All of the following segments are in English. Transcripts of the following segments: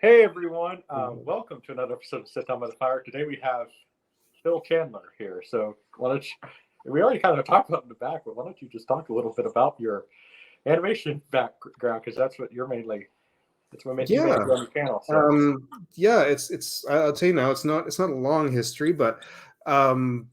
Hey everyone, welcome to another episode of Sit Down by the Fire. Today we have Phil Chandler here. So why don't you, we already kind of talked about in the back, but why don't you just talk a little bit about your animation background, because that's what that's what you Yeah, mainly do on your channel. So yeah. It's. I'll tell you now. It's not a long history, but um,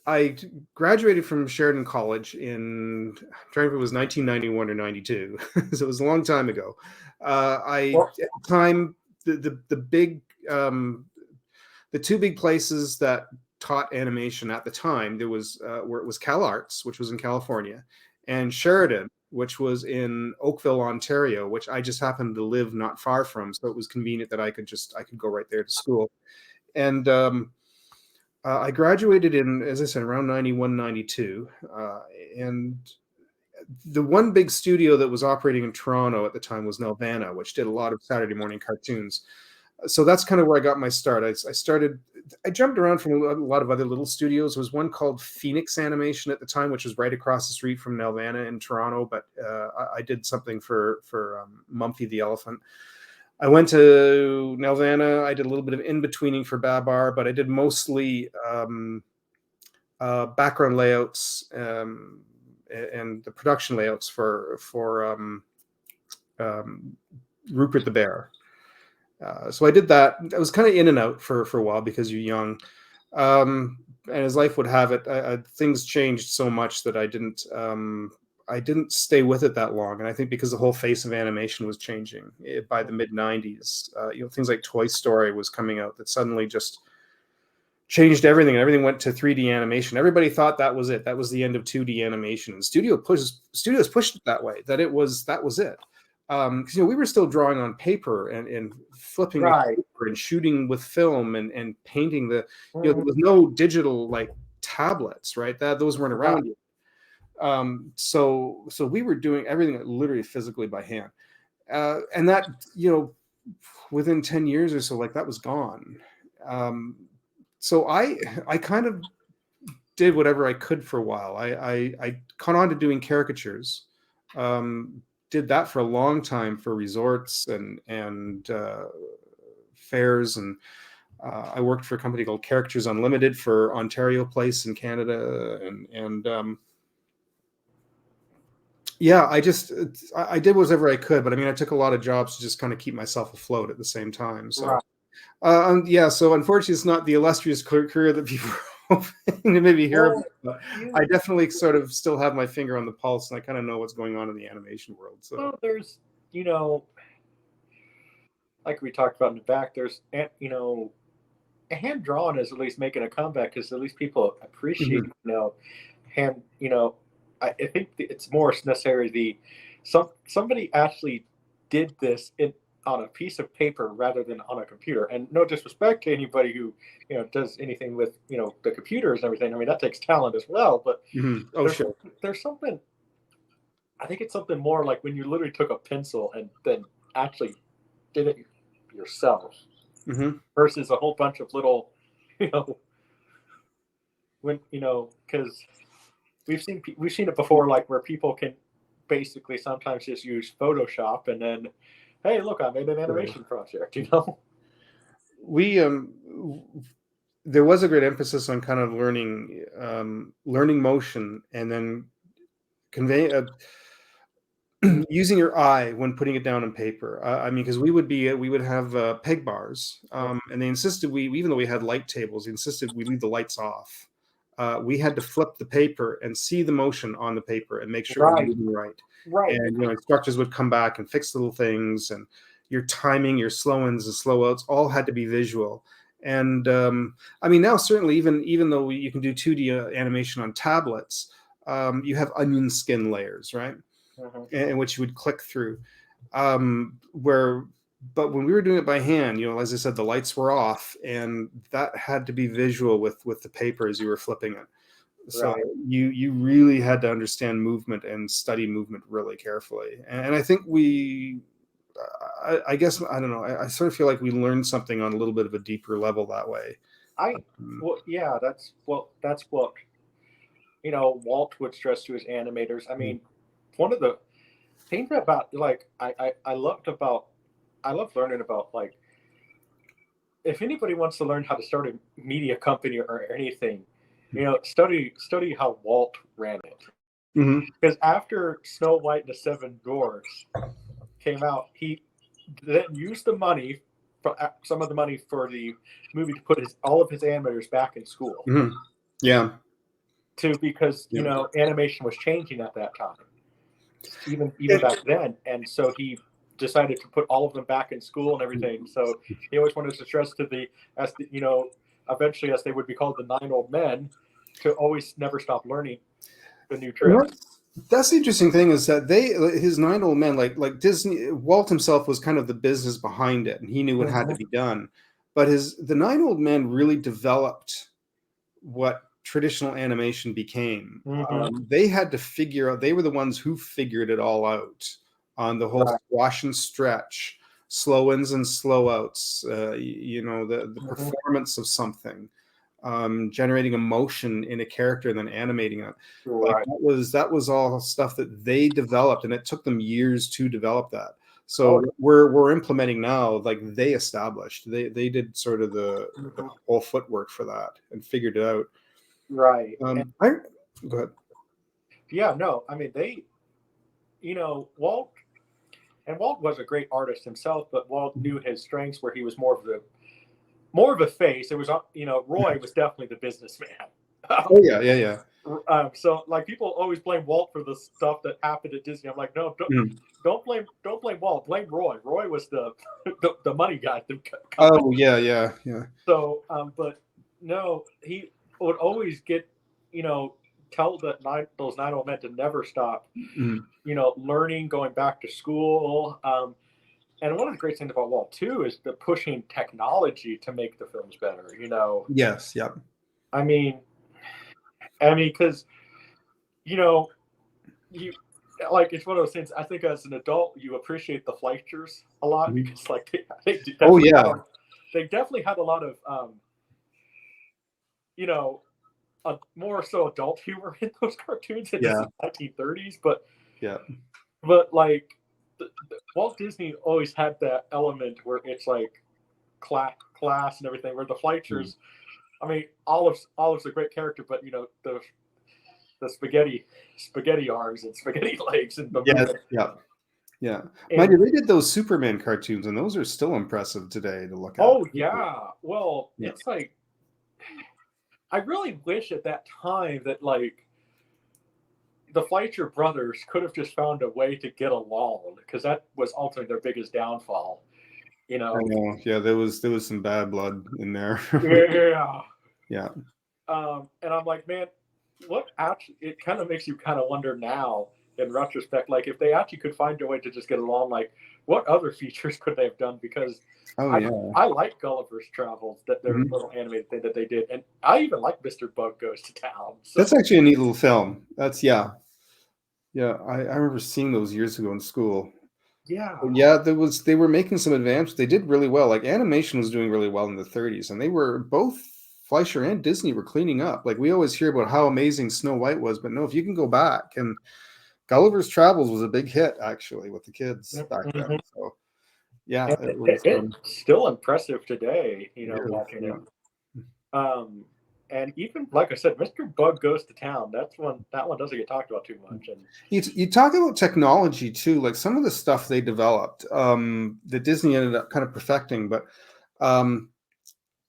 I graduated from Sheridan College in. I'm trying to remember if it was 1991 or 92, so it was a long time ago. I well, at the time the big the two big places that taught animation at the time where it was Cal Arts, which was in California, and Sheridan, which was in Oakville, Ontario, which I just happened to live not far from, so it was convenient that I could go right there to school. And I graduated in, as I said, around 91, 92. And the one big studio that was operating in Toronto at the time was Nelvana, which did a lot of Saturday morning cartoons. So that's kind of where I got my start. I jumped around from a lot of other little studios. There was one called Phoenix Animation at the time, which was right across the street from Nelvana in Toronto. But I did something for Mumphy the Elephant. I went to Nelvana. I did a little bit of in-betweening for Babar, but I did mostly background layouts and the production layouts for Rupert the Bear. So I did that. I was kind of in and out for a while because you're young. And as life would have it, things changed so much that I didn't stay with it that long. And I think because the whole face of animation was changing by the mid '90s, things like Toy Story was coming out that suddenly just changed everything, and everything went to 3D animation. Everybody thought that was it. That was the end of 2D animation. And studios pushed it that way. That was it. Because we were still drawing on paper and flipping with right. paper and shooting with film and painting there Mhm. was no digital like tablets, right? Those weren't Right. around yet. So we were doing everything literally physically by hand, and that within 10 years or so, like that was gone. So I kind of did whatever I could for a while. I caught on to doing caricatures. Did that for a long time for resorts and fairs, and I worked for a company called Caricatures Unlimited for Ontario Place in Canada, and yeah, I did whatever I could, but I mean I took a lot of jobs to just kind of keep myself afloat at the same time. So Right. yeah, so unfortunately, it's not the illustrious career that people are hoping to maybe hear about. Well, But I you definitely sort of still have my finger on the pulse, and I kind of know what's going on in the animation world. So, well, there's like we talked about in the back. Hand drawn is at least making a comeback because at least people appreciate mhm. hand I think it's more necessary somebody actually did this on a piece of paper rather than on a computer. And no disrespect to anybody who does anything with the computers and everything. I mean, that takes talent as well, but Mhm. Oh, there's sure. there's something. I think it's something more like when you literally took a pencil and then actually did it yourself Hmm. versus a whole bunch of little you know because we've seen it before, like where people can basically sometimes just use Photoshop and then, hey, look, I made an animation project. We there was a great emphasis on kind of learning motion and then convey using your eye when putting it down on paper. I mean, because we would have peg bars, and they insisted even though we had light tables, they insisted we leave the lights off. We had to flip the paper and see the motion on the paper and make sure it was Right, moving right. right. And instructors would come back and fix little things, and your timing, your slow ins and slow outs, all had to be visual. And I mean, now certainly, even though you can do 2D animation on tablets, you have onion skin layers, right? Hmm. In which you would click through. Where, but when we were doing it by hand, as I said, the lights were off, and that had to be visual with the paper as you were flipping it. So Right. you really had to understand movement and study movement really carefully. And I think I guess I don't know. I sort of feel like we learned something on a little bit of a deeper level that way. I Um, Well, yeah, that's what Walt would stress to his animators. I mean, one of the things about, like, I loved about I love learning about, like, if anybody wants to learn how to start a media company or anything, study how Walt ran it. Hmm. Because after Snow White and the Seven Dwarfs came out, he then used the money, some of the money for the movie, to put all of his animators back in school. Hmm. Yeah. Because Yeah. animation was changing at that time, even back then, and so he decided to put all of them back in school and everything. So he always wanted to stress to eventually, as they would be called, the 9 old men, to always never stop learning the new tricks. That's the interesting thing, is that his 9 old men, like Disney, Walt himself was kind of the business behind it, and he knew what had to be done. But the 9 old men really developed what traditional animation became. They had to figure out. They were the ones who figured it all out on the whole squash and stretch, slow ins and slow outs. The performance of something, generating emotion in a character and then animating it. Like, Right. that was all stuff that they developed, and it took them years to develop that. So we're implementing now, like they established. They did sort of the whole footwork for that and figured it out. Right. Go ahead. Yeah, no, I mean, Walt, Walt was a great artist himself, but Walt knew his strengths, where he was more of a face. It was, Roy was definitely the businessman. Oh yeah, yeah, yeah. So, like, people always blame Walt for the stuff that happened at Disney. I'm like, no, don't blame Walt. Blame Roy. Roy was the the money guy. Oh yeah, yeah, yeah. So, but no, he would always tell those 9 old men to never stop, learning, going back to school. And one of the great things about Walt too is the pushing technology to make the films better. Yes, yep. I mean, because you it's one of those things. I think as an adult, you appreciate the Fleischers a lot, because, like, they definitely had a lot of more so adult humor in those cartoons. And this is 1930s, but like, Walt Disney always had that element where it's like class and everything. Where the Fleischers, I mean, Olive's a great character, but the spaghetti arms and spaghetti legs and the movement. Yeah. Mind you, they did those Superman cartoons, and those are still impressive today to look at. Oh yeah, well, it's like, I really wish at that time that, like, the Fleischer brothers could have just found a way to get along, because that was ultimately their biggest downfall. I know. Yeah, there was some bad blood in there. Yeah. Yeah. And I'm like, man, it kind of makes you kind of wonder now, in retrospect, like, if they actually could find a way to just get along, like, what other features could they have done? Because I like Gulliver's Travels, that their little animated thing that they did, and I even like Mr. Bug Goes to Town. So. That's actually a neat little film. Yeah. I remember seeing those years ago in school. Yeah, they were making some advances. They did really well. Like, animation was doing really well in the 30s, and they were both, Fleischer and Disney, were cleaning up. Like, we always hear about how amazing Snow White was, but no, if you can go back, and Gulliver's Travels was a big hit actually with the kids back then. So yeah, it's still impressive today, watching it. And even, like I said, Mr. Bug Goes to Town, that one doesn't get talked about too much. And you talk about technology too, like some of the stuff they developed, that Disney ended up kind of perfecting. But I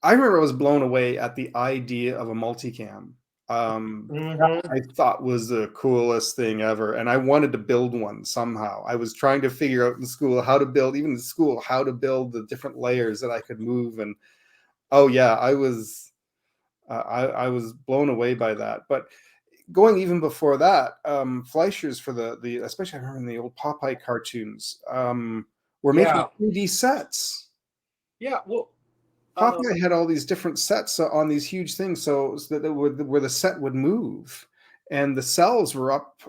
remember I was blown away at the idea of a multicam. I thought was the coolest thing ever, and I wanted to build one somehow. I was trying to figure out in school how to build the different layers that I could move. And oh yeah, I was blown away by that. But going even before that, Fleischers, for the especially I remember in the old Popeye cartoons, were making 3D sets. Yeah, well, Popeye had all these different sets on these huge things, so that where the set would move, and the cells were up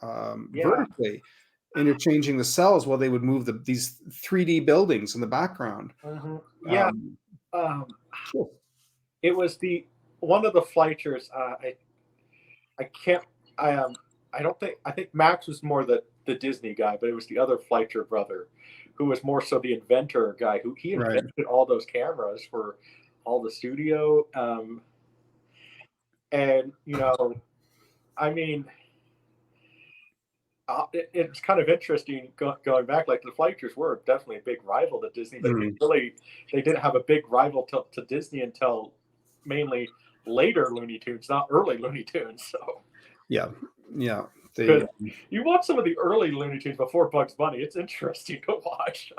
vertically, interchanging the cells while they would move these 3D buildings in the background. Yeah. Cool. It was one of the Fleischers. I can't. I don't think. I think Max was more the Disney guy, but it was the other Fleischer brother who was more so the inventor guy, who he Right. invented all those cameras for all the studio. And I mean, it's kind of interesting going back. Like the Fleischers were definitely a big rival to Disney, but Mhm. they didn't have a big rival to Disney until mainly later Looney Tunes, not early Looney Tunes. So Yeah. Yeah. They because you watch some of the early Looney Tunes before Bugs Bunny, it's interesting to watch.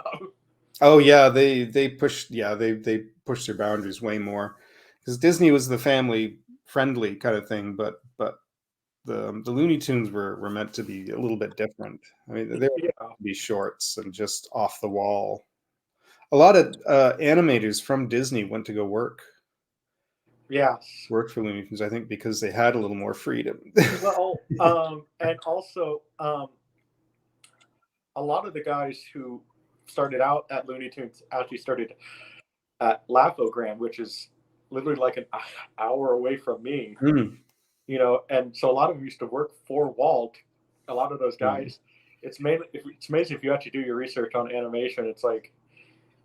Oh yeah, they pushed they pushed their boundaries way more because Disney was the family friendly kind of thing, but the Looney Tunes were meant to be a little bit different. I mean, they were meant Yeah. to be shorts and just off the wall. A lot of animators from Disney went to go Yes. work for Looney Tunes, I think, because they had a little more freedom. Well, and also a lot of the guys who started out at Looney Tunes actually started at Laugh-O-Gram, which is literally like an hour away from me. Mm, And so a lot of them used to work for Walt. A lot of those right. guys, it's amazing if you actually do your research on animation. It's like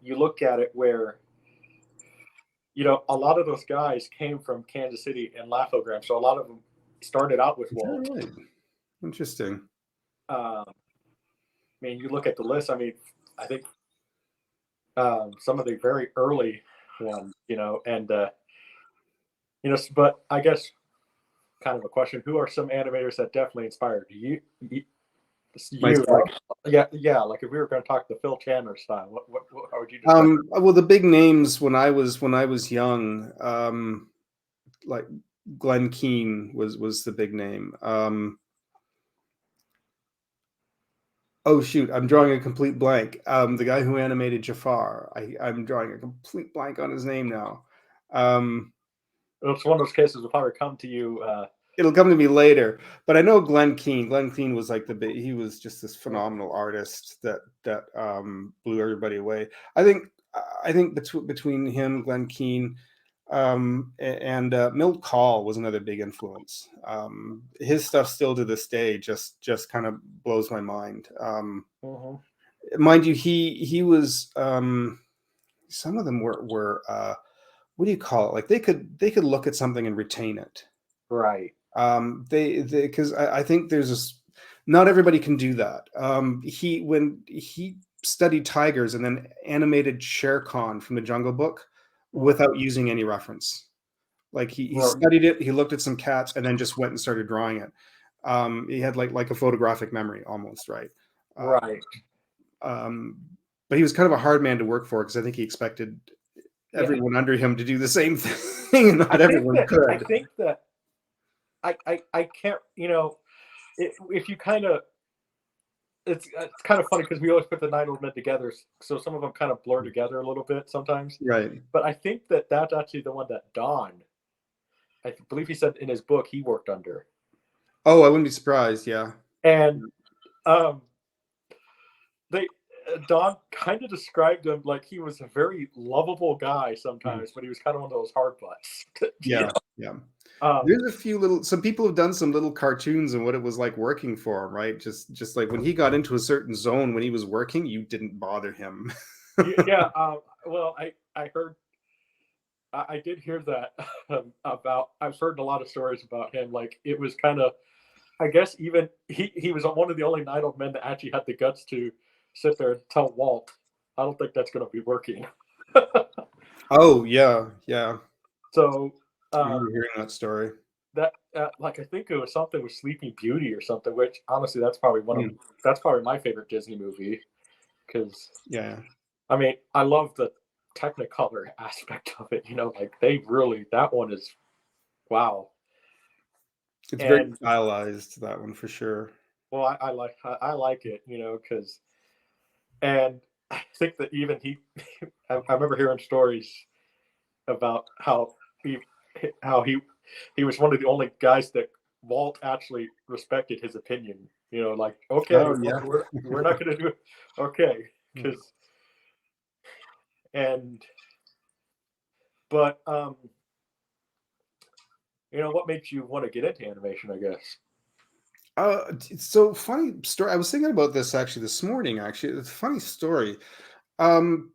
you look at it where a lot of those guys came from Kansas City and Laugh-O-Gram, so a lot of them started out with Is that Walt. right? Interesting. I mean, you look at the list. I mean, I think some of the very early ones, and but I guess kind of a question: who are some animators that definitely inspired you like, Myself. yeah, like if we were going to talk the Phil Chandler style, how would you describe? Well, the big names when I was young, like Glenn Keane was the big name. Oh shoot, I'm drawing a complete blank. The guy who animated Jafar, I'm drawing a complete blank on his name now. Um, It's one of those cases will probably come to you. It'll come to me later, but I know Glenn Keane. Glenn Keane was like the big. He was just this phenomenal artist that blew everybody away. I think between him, Glenn Keane, and Milt Kahl was another big influence. His stuff still to this day just kind of blows my mind. Mhm. Mind you, he was some of them were what do you call it? Like they could look at something and retain it. Right. They because I think there's this. Not everybody can do that. When he studied tigers and then animated Shere Khan from the Jungle Book Mhm. without using any reference. Like he Right. studied it, he looked at some cats, and then just went and started drawing it. He had like a photographic memory almost, right? Uh, Right. um, but he was kind of a hard man to work for because I think he expected Yeah. everyone under him to do the same thing, and I not think everyone that I could. think that I can't. If you kind of it's kind of funny because we always put the nine old men together, so some of them kind of blur together a little bit sometimes. Right. But I think that that's actually the one that Don, I believe he said in his book he worked under, Oh, I wouldn't be surprised. Yeah. and um, they Don kind of described him like he was a very lovable guy Mhm. sometimes, but he was kind of one of those hard butts. Yeah. Yeah. Um, There's a few little. Some people have done some little cartoons and what it was like working for him, right? Just like when he got into a certain zone when he was working, you didn't bother him. yeah. Well, I heard I did hear that about. I've heard a lot of stories about him. Like it was kind of, I guess, even he was one of the only nine old men that actually had the guts to sit there and tell Walt, "I don't think that's going to be working." Oh yeah, yeah. So I remember um, hearing that story. that, like, I think it was something with Sleeping Beauty or something. Which honestly, Mm, that's probably my favorite Disney movie because yeah, I mean I love the Technicolor aspect of it. Like they really that one is wow. it's very And stylized, that one for sure. well, I like it, because and I think that even I remember hearing stories about he how he was one of the only guys that Walt actually respected his opinion. Like okay, Oh well, yeah. we're not going to do it, okay, because and but what made you want to get into animation? I guess. So funny story. I was thinking about this actually this morning. Actually, it's a funny story. Um,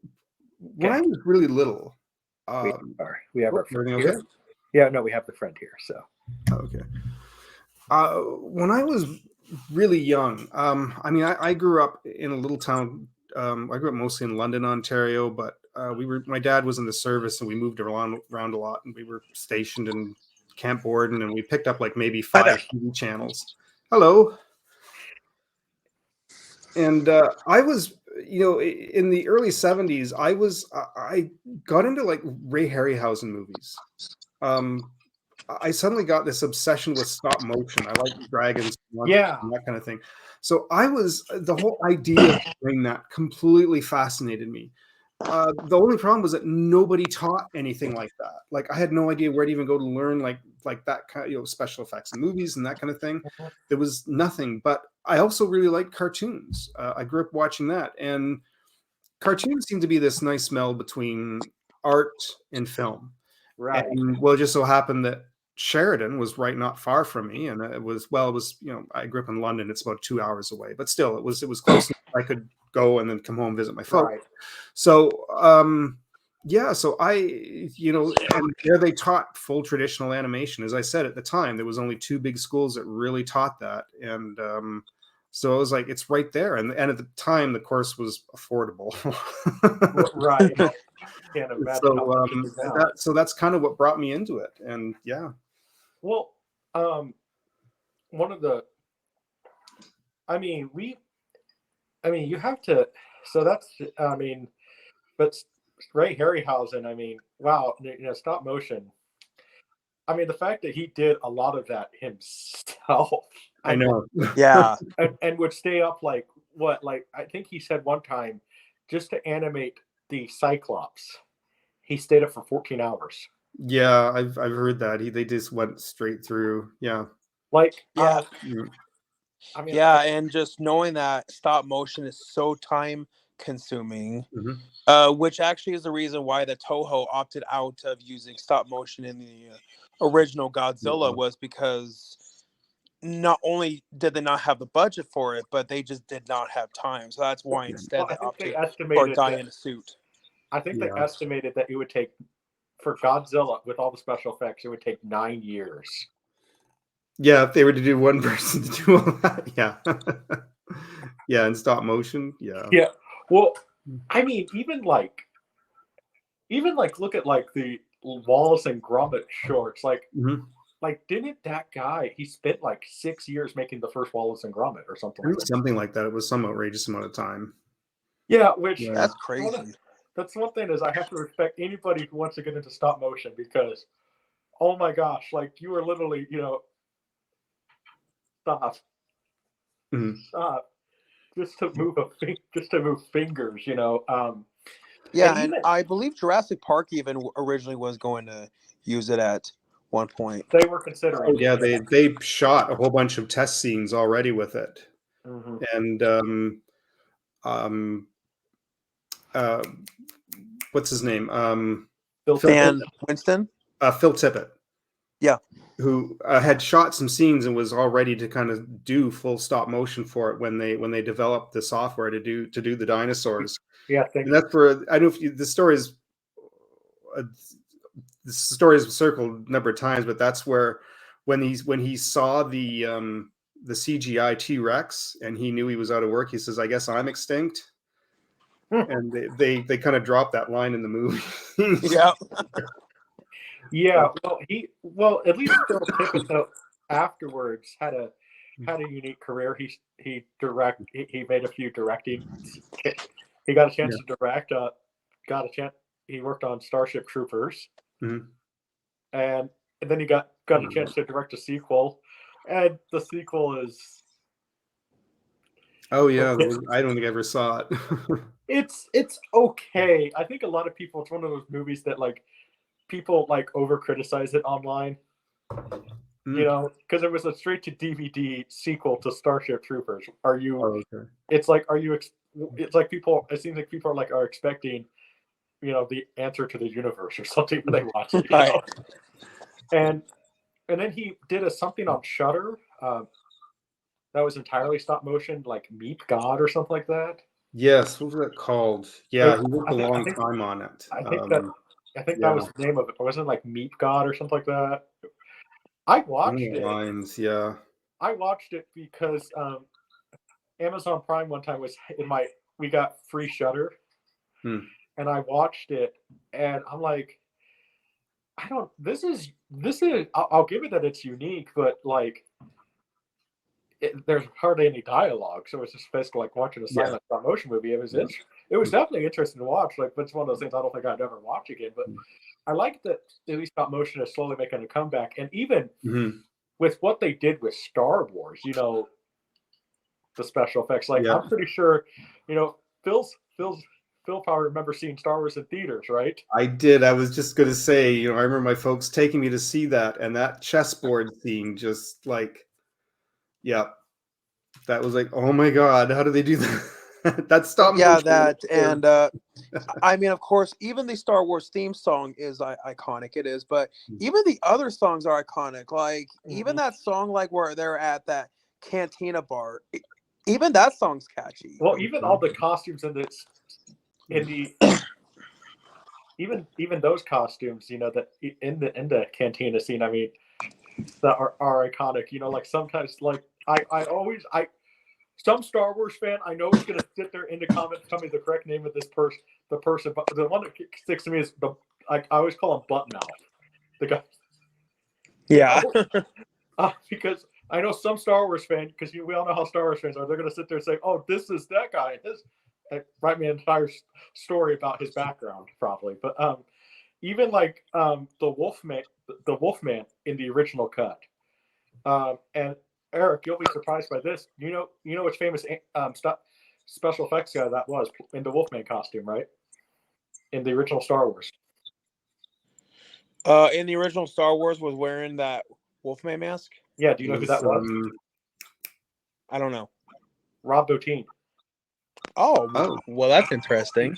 when I Okay, was really little, we um, are. We have our friend everything okay? here. Yeah, no, we have the friend here. So Okay. When I was really young, I mean, I grew up in a little town. I grew up mostly in London, Ontario, but my dad was in the service and we moved around a lot and we were stationed in Camp Borden and we picked up like maybe hi there. 5 TV channels. Hello. And I was, in the early 70s, I got into like Ray Harryhausen movies. Um, I suddenly got this obsession with stop motion. I like dragons, monsters, Yeah, and that kind of thing. So the whole idea of doing that completely fascinated me. The only problem was that nobody taught anything like that. Like I had no idea where to even go to learn like that kind of, special effects in movies and that kind of thing. There was nothing. But I also really liked cartoons. I grew up watching that, and cartoons seem to be this nice meld between art and film. right, And well, it just so happened that Sheridan was right not far from me, and I grew up in London. It's about 2 hours away, but still, it was close enough. I could go and then come home visit my folks. right. So yeah, so and there they taught full traditional animation. As I said at the time, there was only two big schools that really taught that, and so I was like, it's right there. And at the time, the course was affordable. Right. Can't imagine how So much it is now. that's kind of what brought me into it. And yeah. Well, um, one of the, I mean, you have to. So that's, I mean, but Ray Harryhausen. I mean, wow, stop motion. I mean, the fact that he did a lot of that himself. I I know. Yeah. and would stay up like what? Like I think he said one time, just to animate the Cyclops, he stayed up for 14 hours. Yeah, I've heard that. They just went straight through. Yeah. Like, Yeah. Mm. I mean, Yeah. And just knowing that stop motion is so time consuming, Mhm. which actually is the reason why the Toho opted out of using stop motion in the original Godzilla, was because not only did they not have the budget for it, but they just did not have time. So that's why instead well, I they think they opted for a estimated guy that. in a suit. I think they Yeah. estimated that it would take for Godzilla with all the special effects, it would take 9 years. Yeah, if they were to do one person to do all that, yeah. Yeah, and stop motion, yeah. Yeah. Well, I mean, even like look at like the Wallace and Gromit shorts. Mhm. Like didn't that guy? He spent like 6 years making the first Wallace and Gromit or something It like was that. something like that. It was some outrageous amount of time. Yeah, which Yeah. That's crazy. that's one thing is I have to respect anybody who wants to get into stop motion because oh my gosh, like you are literally stop Mhm. stop just to move just to move fingers. Yeah, And and even I believe Jurassic Park even originally was going to use it at one point. they were considering Oh, it. yeah, they shot a whole bunch of test scenes already with it. Mhm. And, um, uh, what's his name? Phil Phil Tippett. And Winston? Phil Tippett. Yeah. Who had shot some scenes and was all ready to kind of do full stop motion for it when they developed the software to do the dinosaurs. Yeah, thank And you. that's for I don't know if the uh, story is circled a number of times, but that's where when he saw the CGI T-Rex and he knew he was out of work, he says, "I guess I'm extinct." And they kind of dropped that line in the movie. Yeah. Yeah, well at least Phil Tippett though afterwards had a unique career. He made a few directing. He got a chance Yeah. to direct. Got a chance. He worked on Starship Troopers, Mhm. and then he got a chance to direct a sequel, and the sequel is Oh yeah, I don't think I ever saw it. it's okay. I think a lot of people. It's one of those movies that like people like over criticize it online. Mm. Because it was a straight to DVD sequel to Starship Troopers. Are you? Oh, okay. It's like, are you? It's like people. It seems like people are expecting, the answer to the universe or something when they watch it. Right. And then he did something on Shutter. that was entirely stop motion, like Meep God or something like that. Yes, what was it called? It Yeah, was, he worked I a think I long think time on it. I think that I think that Yeah, was the name of it. It wasn't like Meep God or something like that. I watched it. lines. Yeah. I watched it because Amazon Prime one time was in my. We got free Shutter, Hmm. and I watched it, and I'm like, I don't. This is. I'll give it that it's unique, but like, there's hardly any dialogue, so it's just basically like watching a Yeah. silent stop motion movie. It was definitely interesting to watch. Like, but it's one of those things I don't think I'd ever watch again. But I like that at least stop motion is slowly making a comeback, and even Mm-hmm. with what they did with Star Wars, the special effects. Like, Yeah. I'm pretty sure, Phil probably remember seeing Star Wars in theaters, right? I did. I was just going to say, I remember my folks taking me to see that, and that chessboard scene just like, yeah, that was like, oh my God, how do they do that? That stop Yeah, motion. that and I mean, of course, even the Star Wars theme song is iconic. It is, but even the other songs are iconic. Like even that song, like where they're at that cantina bar, even that song's catchy. Well, even all the costumes in the even those costumes, that in the cantina scene, I mean, that are iconic. Like sometimes, like I some Star Wars fan I know is gonna sit there in the comments tell me the correct name of the person, but the one that sticks to me is I always call him Butt Mouth, the guy. Yeah. Because I know some Star Wars fan, because we all know how Star Wars fans are. They're going to sit there and say, "Oh, this is that guy." Write me an entire story about his background, probably. But even like the Wolfman in the original cut, and Eric, you'll be surprised by this. You know which famous special effects guy that was in the Wolfman costume, right? In the original Star Wars. In the original Star Wars was wearing that Wolfman mask. Yeah, do you know who that was? I don't know. Rob Bottin. Oh, well, that's interesting.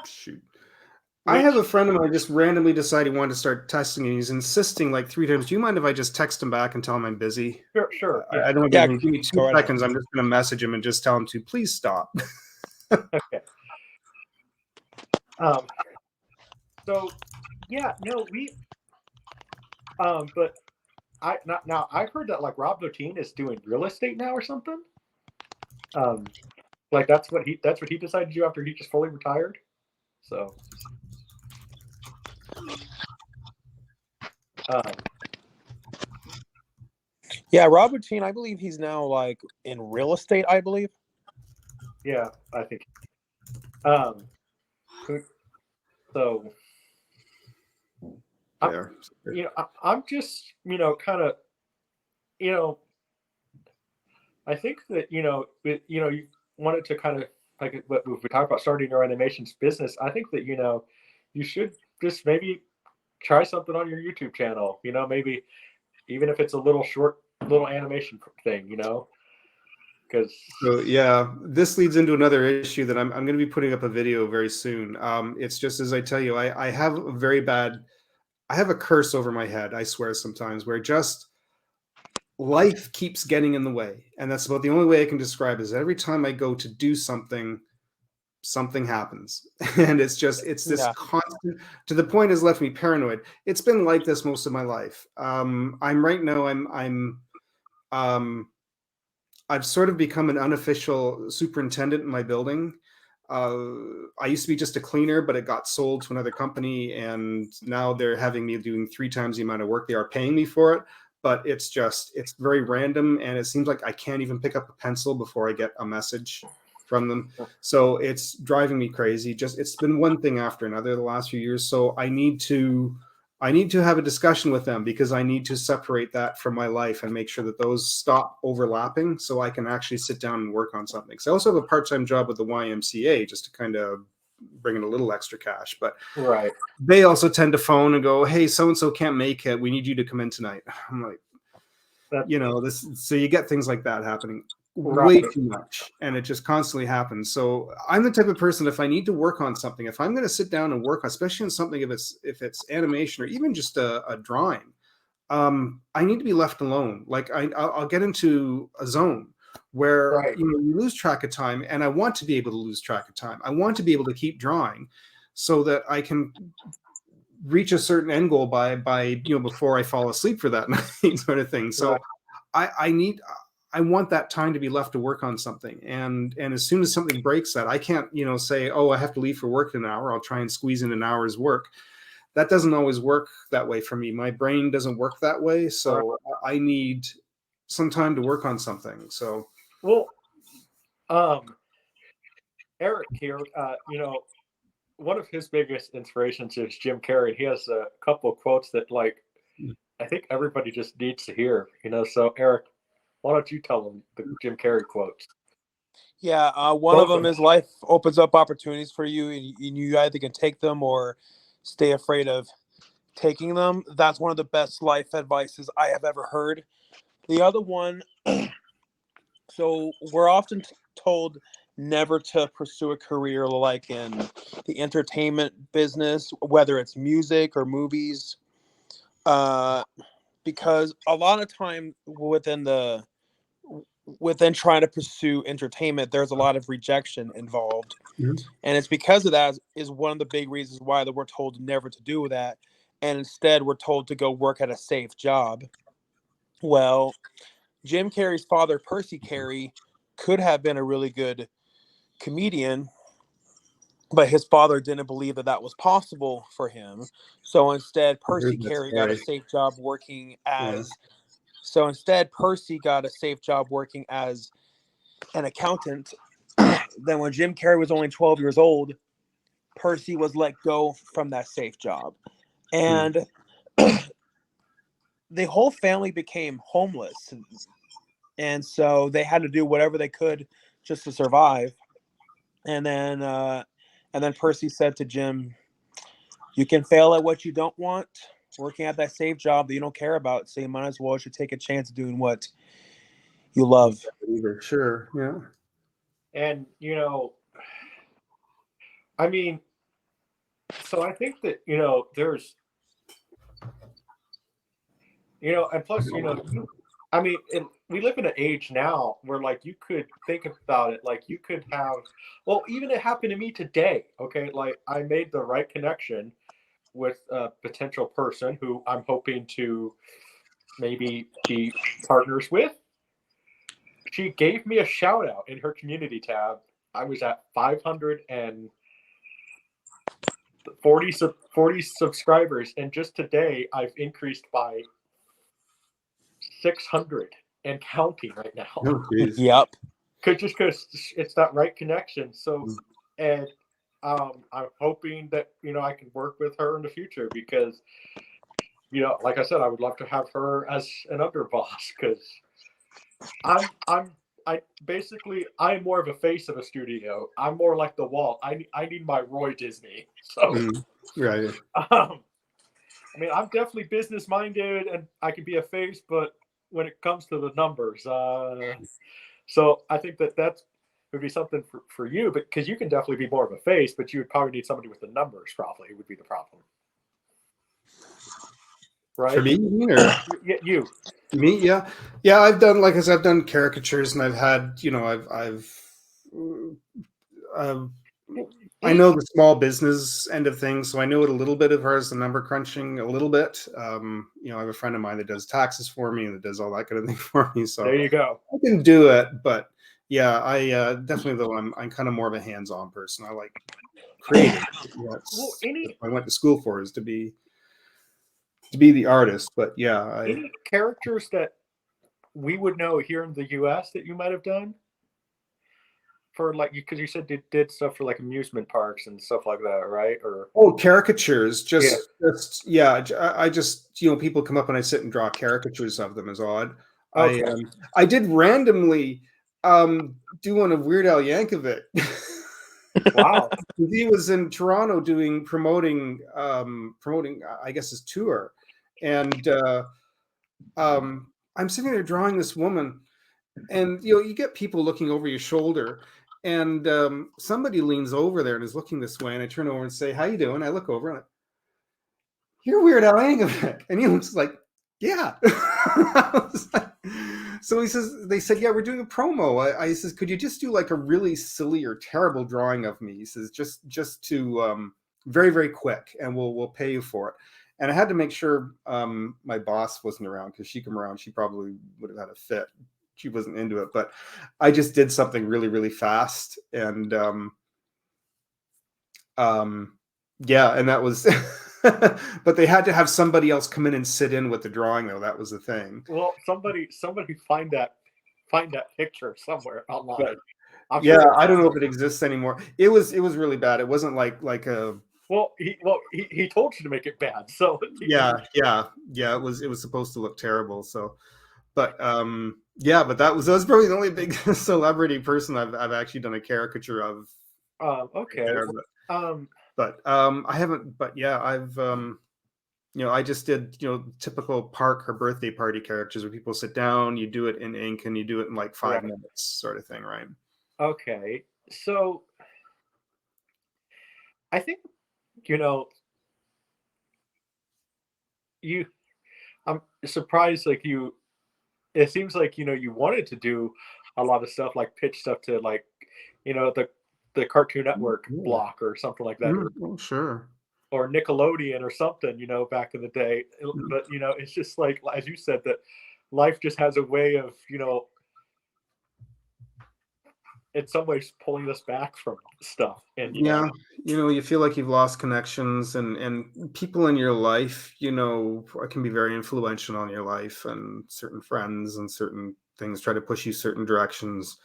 Shoot. I have a friend of mine just randomly decided he wanted to start testing, and he's insisting like 3 times. Do you mind if I just text him back and tell him I'm busy? Sure. Yeah. I don't give me 2 seconds. I'm just going to message him and just tell him to please stop. Okay. So, yeah, no, but I've heard that like Rob Bottin is doing real estate now or something. Like that's what he decided to do after he just fully retired. So, yeah, Rob Bottin, I believe he's now like in real estate. I believe. Yeah, I think. So, I'm just kind of I think that you wanted to kind of like what we talked about starting your animations business. I think that you should just maybe try something on your YouTube channel. Maybe even if it's a little animation thing. Because this leads into another issue that I'm going to be putting up a video very soon. It's just as I tell you, I have I have a curse over my head, I swear, sometimes, where just life keeps getting in the way. And that's about the only way I can describe it, is every time I go to do something happens. And it's this constant, to the point has left me paranoid. It's been like this most of my life. I've sort of become an unofficial superintendent in my building. I used to be just a cleaner, but it got sold to another company, and now they're having me doing 3 times the amount of work they are paying me for it. But it's very random, and it seems like I can't even pick up a pencil before I get a message from them. So it's driving me crazy. It's been one thing after another the last few years. So I need to have a discussion with them, because I need to separate that from my life and make sure that those stop overlapping so I can actually sit down and work on something. So I also have a part-time job with the YMCA just to kind of bring in a little extra cash. But right, they also tend to phone and go, "Hey, so-and-so can't make it. We need you to come in tonight." I'm like, so you get things like that happening way too much, and it just constantly happens. So I'm the type of person, if I need to work on something, if I'm going to sit down and work, especially on something, if it's animation or even just a drawing, I need to be left alone. Like I'll get into a zone where Right. you lose track of time, and I want to be able to lose track of time. I want to be able to keep drawing so that I can reach a certain end goal by before I fall asleep for that night, sort of thing. So I want that time to be left to work on something, and as soon as something breaks that, I can't say, oh, I have to leave for work in an hour. I'll try and squeeze in an hour's work. That doesn't always work that way for me. My brain doesn't work that way, so I need some time to work on something. So Well, Eric here, one of his biggest inspirations is Jim Carrey. He has a couple of quotes that, like, I think everybody just needs to hear. So Eric, why don't you tell them the Jim Carrey quotes? Yeah, one of them is life opens up opportunities for you, and you either can take them or stay afraid of taking them. That's one of the best life advices I have ever heard. The other one, so we're often told never to pursue a career like in the entertainment business, whether it's music or movies, because a lot of time within trying to pursue entertainment, there's a lot of rejection involved. Mhm. And it's because of that is one of the big reasons why we're told never to do that. And instead we're told to go work at a safe job. Well, Jim Carrey's father, Percy Carey, could have been a really good comedian, but his father didn't believe that was possible for him. So instead, Percy Carey got a safe job working as an accountant. Then when Jim Carrey was only 12 years old, Percy was let go from that safe job. And the whole family became homeless. And so they had to do whatever they could just to survive. And then Percy said to Jim, you can fail at what you don't want, working at that safe job that you don't care about. So you might as well should take a chance doing what you love. Sure. Yeah. And, I mean, so I think that, there's, and plus, I mean, we live in an age now where, like, you could think about it, like, you could have, well, even it happened to me today, okay? Like, I made the right connection with a potential person who I'm hoping to maybe be partners with. She gave me a shout out in her community tab. I was at 540 subscribers, and just today I've increased by 600 and counting right now. Oh, yep. Because it's that right connection. So, and I'm hoping that I can work with her in the future because, like I said, I would love to have her as an underboss because I'm more of a face of a studio. I'm more like the Walt. I need my Roy Disney. So, right. I mean, I'm definitely business minded and I can be a face, but when it comes to the numbers, so I think that would be something for you, but because you can definitely be more of a face, but you would probably need somebody with the numbers. Probably would be the problem, right? For me, or you. Me, yeah. I've done, like I said, I've done caricatures, and I've had, I know the small business end of things, so I know it a little bit as far as the number crunching a little bit. I have a friend of mine that does taxes for me and that does all that kind of thing for me. So there you go. I can do it, but yeah, I definitely, though, I'm kind of more of a hands-on person. I like creating. That's what I went to school for, is to be the artist. But yeah, any characters that we would know here in the U.S. that you might have done for, like, because you said you did stuff for like amusement parks and stuff like that, right? Or caricatures, I just people come up and I sit and draw caricatures of them. Is odd. Okay. I did randomly do one of Weird Al Yankovic. Wow. He was in Toronto promoting I guess his tour, and I'm sitting there drawing this woman, and you get people looking over your shoulder, and somebody leans over there and is looking this way, and I turn over and say, "How you doing?" I look over and you're Weird Al Yankovic, and he looks like, Yeah. So he says, they said, yeah, we're doing a promo. I says, could you just do like a really silly or terrible drawing of me? He says, just to very, very quick, and we'll pay you for it. And I had to make sure my boss wasn't around, because she come around, she probably would have had a fit. She wasn't into it, but I just did something really, really fast. And yeah, and that was but they had to have somebody else come in and sit in with the drawing, though. That was the thing. Well, somebody find that picture somewhere online. But I'm yeah, sure I don't know if it exists anymore. It was really bad. It wasn't like a he told you to make it bad, so yeah. It was supposed to look terrible. So, but yeah, but that was probably the only big celebrity person I've actually done a caricature of. Okay. There, but I haven't. But yeah, I've I just did typical park or birthday party characters where people sit down, you do it in ink, and you do it in like 5 minutes, sort of thing, right? Okay, so I think you. I'm surprised, like you. It seems like you wanted to do a lot of stuff, like pitch stuff to like the Cartoon Network block or something like that, Oh, sure. or Nickelodeon or something, back in the day. But it's just like, as you said, that life just has a way of in some ways pulling us back from stuff. And yeah, you feel like you've lost connections, and people in your life, can be very influential on your life, and certain friends and certain things try to push you certain directions.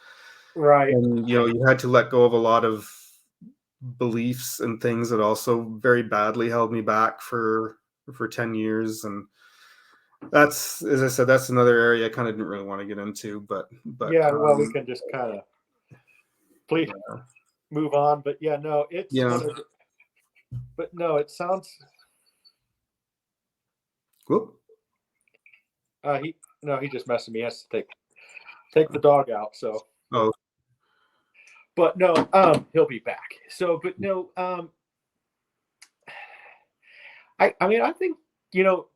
right. And you had to let go of a lot of beliefs and things that also very badly held me back for 10 years. And that's, as I said, that's another area I kind of didn't really want to get into, but Yeah, well, we can just kind of please move on. But yeah, no, it's but no, it sounds whoop. He just messed with me. He has to take the dog out. So but no, he'll be back. So, but no, I mean, I think you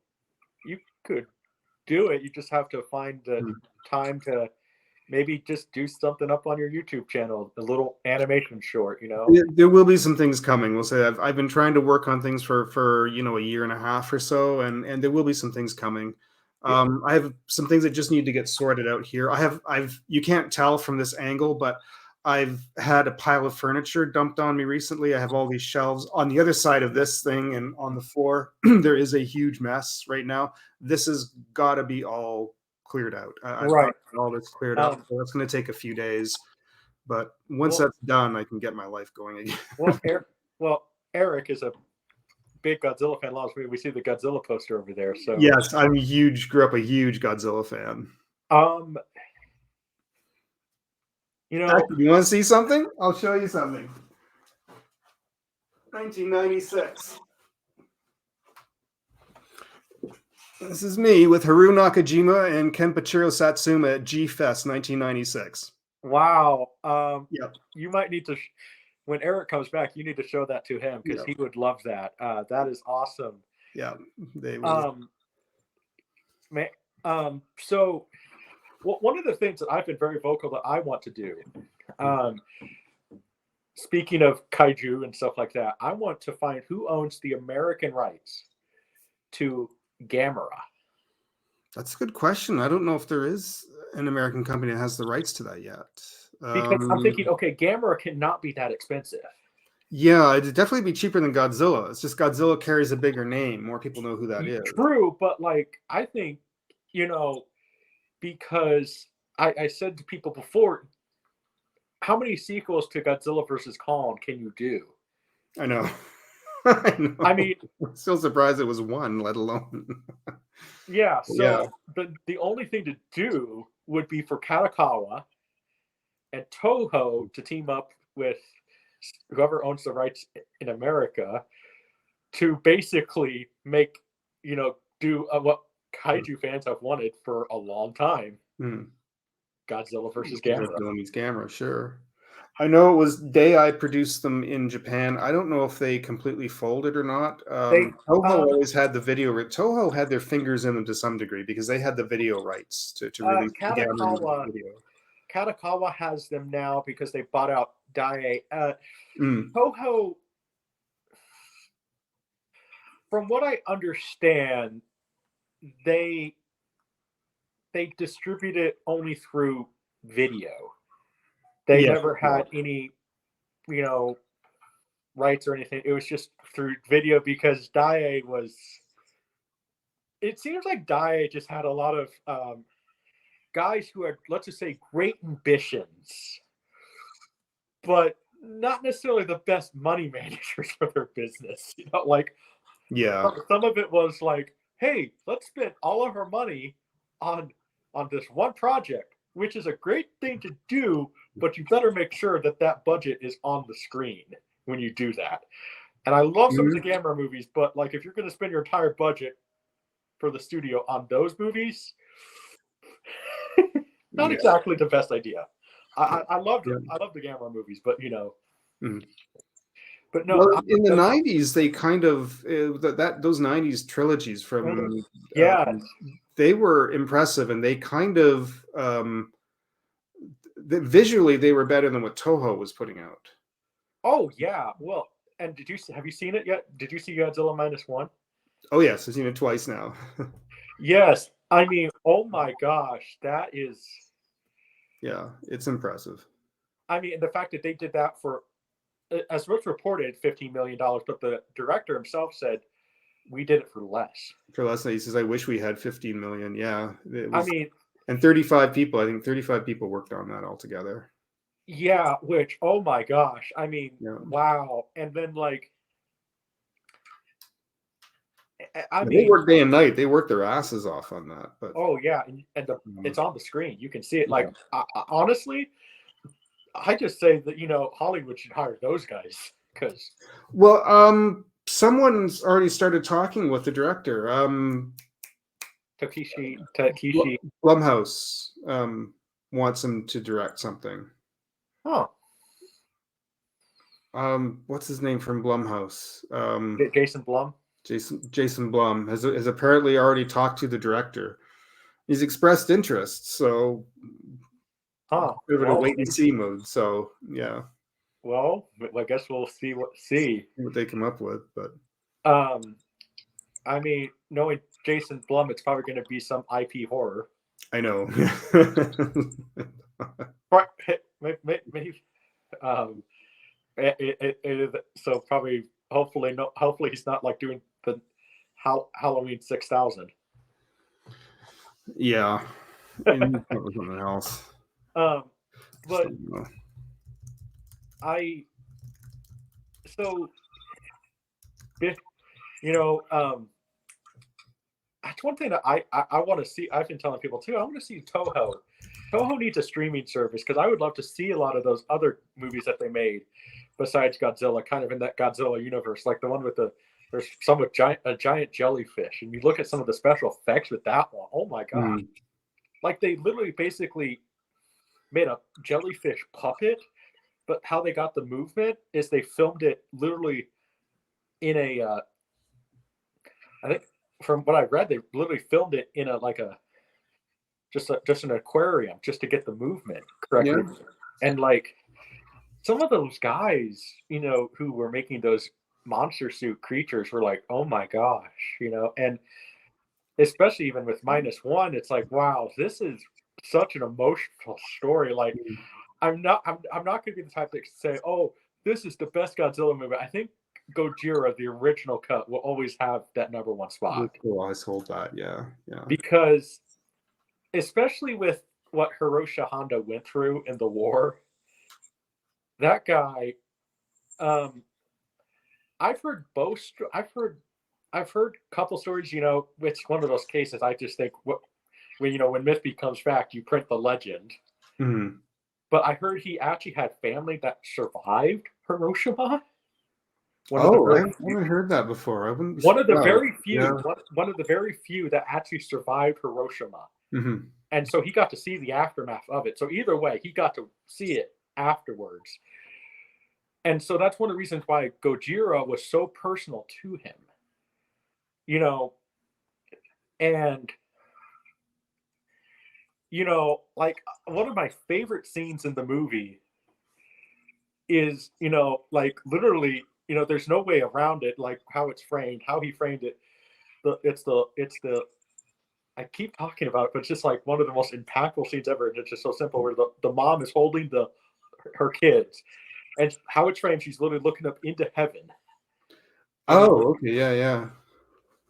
could do it. You just have to find the time to maybe just do something up on your YouTube channel, a little animation short. There will be some things coming. We'll say I've been trying to work on things for a year and a half or so, and there will be some things coming. I have some things that just need to get sorted out here. You can't tell from this angle, but I've had a pile of furniture dumped on me recently. I have all these shelves on the other side of this thing, and on the floor there is a huge mess right now. This has got to be all cleared out. I've got all this cleared up. So that's going to take a few days, but once that's done, I can get my life going again. Eric is a big Godzilla fan. We see the Godzilla poster over there. So yes, I'm huge. Grew up a huge Godzilla fan. Actually, you want to see something? I'll show you something. 1996. This is me with Haru Nakajima and Kenpachiro Satsuma at G-Fest 1996. Wow. You might need to, when Eric comes back, you need to show that to him, because he would love that. That is awesome. Yeah, they will. So one of the things that I've been very vocal that I want to do, speaking of kaiju and stuff like that, I want to find who owns the American rights to Gamera. That's a good question. I don't know if there is an American company that has the rights to that yet. Because I'm thinking, okay, Gamera cannot be that expensive. Yeah, it'd definitely be cheaper than Godzilla. It's just Godzilla carries a bigger name. More people know who that is. True, but like, I think, because I said to people before, how many sequels to Godzilla versus Kong can you do? I know. I mean, I'm still surprised it was one, let alone. Yeah. So the only thing to do would be for Katakawa and Toho to team up with whoever owns the rights in America to basically make, do what kaiju fans have wanted for a long time. Godzilla versus Gamera. Godzilla meets Gamera, sure. I know it was Dai produced them in Japan. I don't know if they completely folded or not. They Toho always had the video. Toho had their fingers in them to some degree because they had the video rights to release the Gamma movie video. Katakawa has them now because they bought out Dai. Mm. Toho, from what I understand, they distribute it only through video. They never had any, rights or anything. It was just through video because Dai was. It seems like Dai just had a lot of guys who had, let's just say, great ambitions, but not necessarily the best money managers for their business. Some of it was like, hey, let's spend all of our money on this one project, which is a great thing to do, but you better make sure that budget is on the screen when you do that. And I love some of the Gamera movies, but like if you're going to spend your entire budget for the studio on those movies, not exactly the best idea. I love the Gamera movies, but But no, well, in the 90s, they kind of those 90s trilogies from they were impressive, and they kind of visually they were better than what Toho was putting out. Oh yeah, well, and have you seen it yet? Did you see Godzilla -1? Oh yes, I've seen it twice now. Yes, I mean, oh my gosh, that is. Yeah, it's impressive. I mean, the fact that they did that for, as was reported, $15 million, but the director himself said we did it for less. For less, he says, "I wish we had 15 million." Yeah, I mean, and 35 people. I think 35 people worked on that altogether. Yeah, which, oh my gosh, I mean, wow. And then they work day and night. They work their asses off on that. But oh yeah, and it's on the screen. You can see it. Like honestly, I just say that Hollywood should hire those guys because. Well, someone's already started talking with the director. Takeshi Blumhouse wants him to direct something. Huh. What's his name from Blumhouse? Jason Blum. Jason Blum has apparently already talked to the director. He's expressed interest, so bit of a wait and see mode. So yeah. Well, I guess we'll see what they come up with, but I mean, knowing Jason Blum, it's probably going to be some IP horror. I know. Maybe. So probably, hopefully he's not like doing the Halloween 6000. Yeah, something else. But that's one thing that I want to see. I've been telling people too. I want to see Toho. Toho needs a streaming service because I would love to see a lot of those other movies that they made besides Godzilla, kind of in that Godzilla universe, like the one with there's some with a giant jellyfish, and you look at some of the special effects with that one. Oh my god! Like they literally basically made a jellyfish puppet, but how they got the movement is they filmed it literally in a. I think from what I read, they literally filmed it in just an aquarium just to get the movement correctly. Yeah. And like some of those guys, who were making those monster suit creatures were like, oh my gosh, and especially even with -1, it's like, wow, this is such an emotional story. Like I'm not going to be the type to say, oh, this is the best Godzilla movie. I think Gojira, the original cut, will always have that #1 spot. We'll always hold that, yeah. Because especially with what Hiroshi Honda went through in the war, that guy, I've heard a couple stories, it's one of those cases I just think when myth becomes fact, you print the legend. Mm-hmm. But I heard he actually had family that survived Hiroshima. I haven't heard that before. One of the very few that actually survived Hiroshima. Mm-hmm. And so he got to see the aftermath of it. So either way, he got to see it afterwards. And so that's one of the reasons why Gojira was so personal to him. You know, and like one of my favorite scenes in the movie is, like literally, there's no way around it, like how it's framed, how he framed it. It's the I keep talking about it, but it's just like one of the most impactful scenes ever. And it's just so simple where the mom is holding her kids, and how it's framed, she's literally looking up into heaven. Oh, okay, yeah.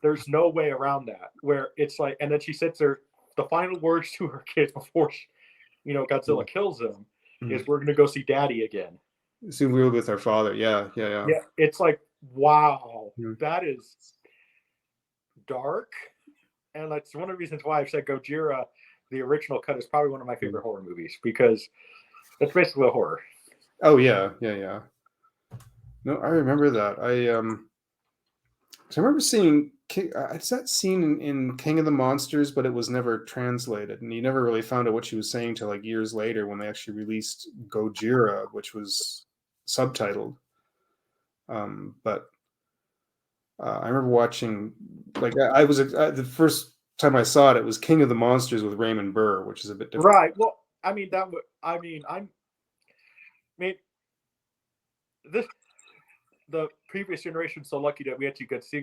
There's no way around that. Where it's like, and then she sits there. The final words to her kids before Godzilla kills them is, "We're gonna go see Daddy again." Soon we were with our father. Yeah. Yeah, it's like, wow, that is dark, and that's one of the reasons why I've said Gojira, the original cut, is probably one of my favorite horror movies, because that's basically a horror. Oh yeah. No, I remember that. So I remember seeing it's that scene in King of the Monsters, but it was never translated, and you never really found out what she was saying till like years later when they actually released Gojira, which was subtitled. But I remember watching, like I was the first time I saw it, it was King of the Monsters with Raymond Burr, which is a bit different. Right. Well, I mean that would. I mean, the previous generation so lucky that we had to get to see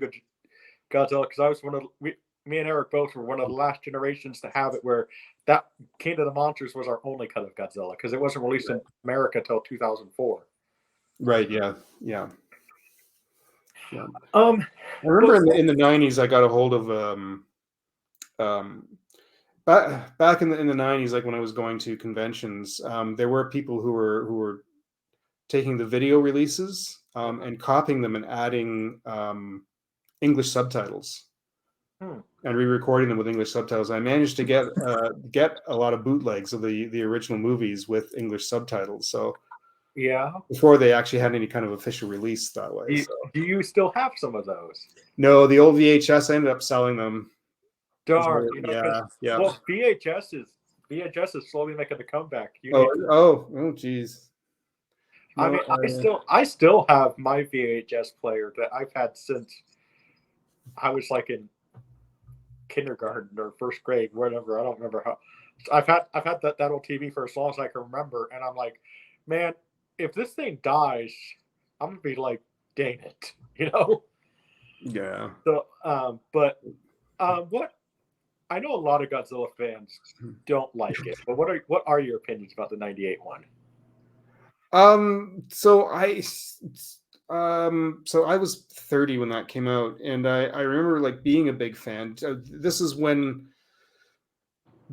Godzilla, because I was me and Eric both were one of the last generations to have it, where that King of the Monsters was our only cut of Godzilla, because it wasn't released in America till 2004. Right. Yeah. I remember in the 90s, I got a hold of back in the 90s, like when I was going to conventions, there were people who were taking the video releases and copying them and adding English subtitles and re-recording them with English subtitles. I managed to get a lot of bootlegs of the original movies with English subtitles. So yeah, before they actually had any kind of official release that way. Do you still have some of those? No, the old VHS, I ended up selling them. Darn. Yeah. Well, VHS is slowly making a comeback. Geez. I mean, I still have my VHS player that I've had since I was like in kindergarten or first grade, whatever. I don't remember how. I've had that old TV for as long as I can remember, and I'm like, man, if this thing dies, I'm gonna be like, dang it, Yeah. So, what I know a lot of Godzilla fans don't like it, but what are your opinions about the '98 one? So I was 30 when that came out, and I remember like being a big fan. This is when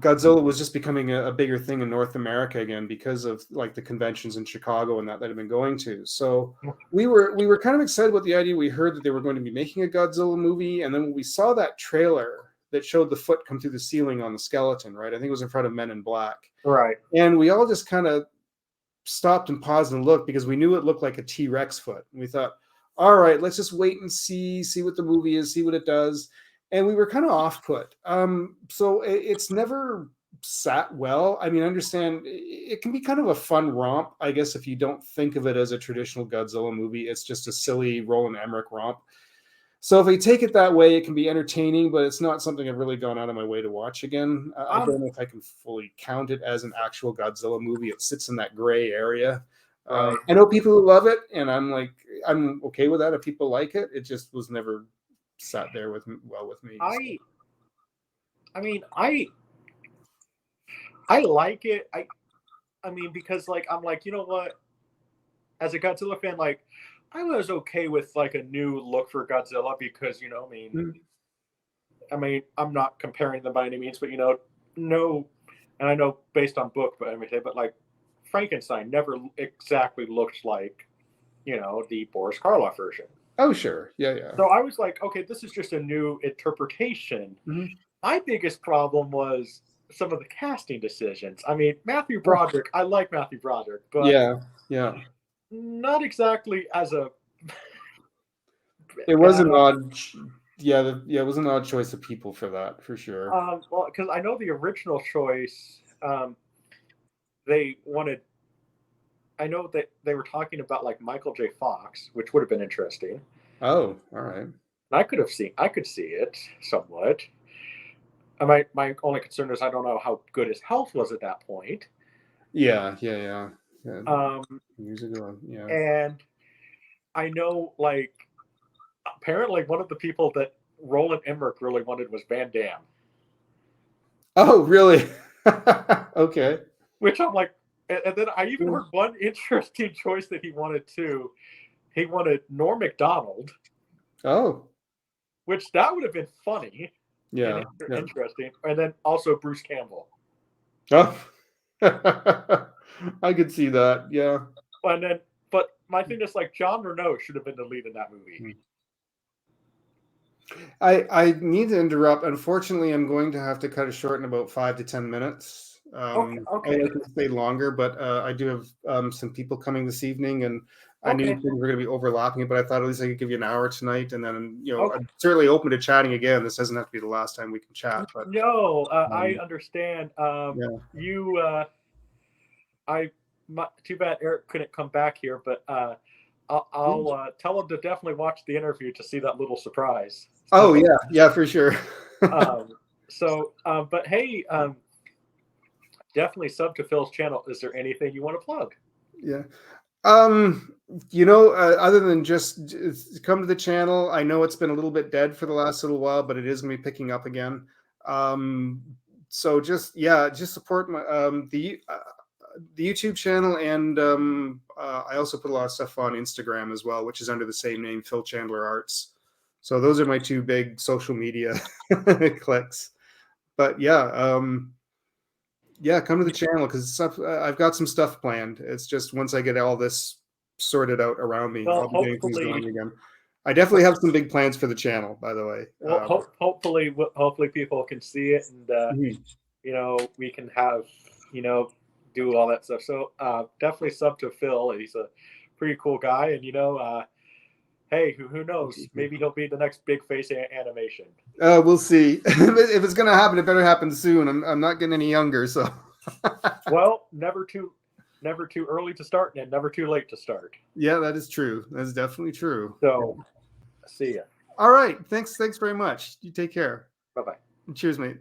Godzilla was just becoming a bigger thing in North America again, because of like the conventions in Chicago and that I've been going to. So we were kind of excited about the idea. We heard that they were going to be making a Godzilla movie, and then when we saw that trailer that showed the foot come through the ceiling on the skeleton, right? I think it was in front of Men in Black. Right. And we all just kind of stopped and paused and looked, because we knew it looked like a T-Rex foot. And we thought, all right, let's just wait and see what the movie is, see what it does. And we were kind of off put. So it's never sat well. I mean, I understand it can be kind of a fun romp, I guess, if you don't think of it as a traditional Godzilla movie. It's just a silly Roland Emmerich romp. So if I take it that way, it can be entertaining, but it's not something I've really gone out of my way to watch again. I don't know if I can fully count it as an actual Godzilla movie. It sits in that gray area. I know people who love it, and I'm okay with that if people like it. It just was never sat there with me. I mean, I like it. I mean, because like I'm like, you know what? As a Godzilla fan, like I was okay with like a new look for Godzilla, because I mean, I'm not comparing them by any means, but no, and I know based on book, but everything, but like Frankenstein never exactly looked like the Boris Karloff version. Oh sure, yeah. So I was like, okay, this is just a new interpretation. My biggest problem was some of the casting decisions. I mean, Matthew Broderick, I like Matthew Broderick, but yeah, not exactly as a. It was an odd, it was an odd choice of people for that, for sure. Well, because I know the original choice, they wanted I know that they were talking about like Michael J. Fox, which would have been interesting. Oh, all right. And I could see it somewhat. And my only concern is I don't know how good his health was at that point. Yeah. Um, Years ago. Yeah. and I know like apparently one of the people that Roland Emmerich really wanted was Van Damme, Oh, really? Okay. which I'm like, and then I even heard one interesting choice that he wanted too. He wanted Norm Macdonald, Oh, which that would have been funny yeah. and interesting, and then also Bruce Campbell. Oh, I could see that. Yeah. And then, but my thing is like John Renault should have been the lead in that movie. I need to interrupt. Unfortunately, I'm going to have to cut it short in about 5 to 10 minutes. Okay. I'd like to stay longer, but I do have some people coming this evening, and I knew Okay. things were going to be overlapping it, but I thought at least I could give you an hour tonight, and then Okay. I'm certainly open to chatting again. This doesn't have to be the last time we can chat. But No, I understand. yeah. You, too bad Eric couldn't come back here, but I'll tell him to definitely watch the interview to see that little surprise. Oh yeah, for sure. But hey, definitely sub to Phil's channel. Is there anything you want to plug? Yeah. Other than just come to the channel, I know it's been a little bit dead for the last little while, but it is going to be picking up again. So just support my the YouTube channel, and I also put a lot of stuff on Instagram as well, which is under the same name, Phil Chandler Arts. So those are my two big social media clicks. But come to the channel because I've got some stuff planned. It's just once I get all this sorted out around me, Well, I'll be getting things going again. I definitely have some big plans for the channel, by the way. Well, hopefully people can see it, and we can have do all that stuff. So definitely sub to Phil. He's a pretty cool guy, and hey, who knows? Maybe he'll be the next big face animation. We'll see. If it's gonna happen, it better happen soon. I'm not getting any younger, so. Well, never too early to start, and never too late to start. Yeah, that is true. That's definitely true. So, see ya. All right. Thanks very much. You take care. Bye-bye. Cheers, mate.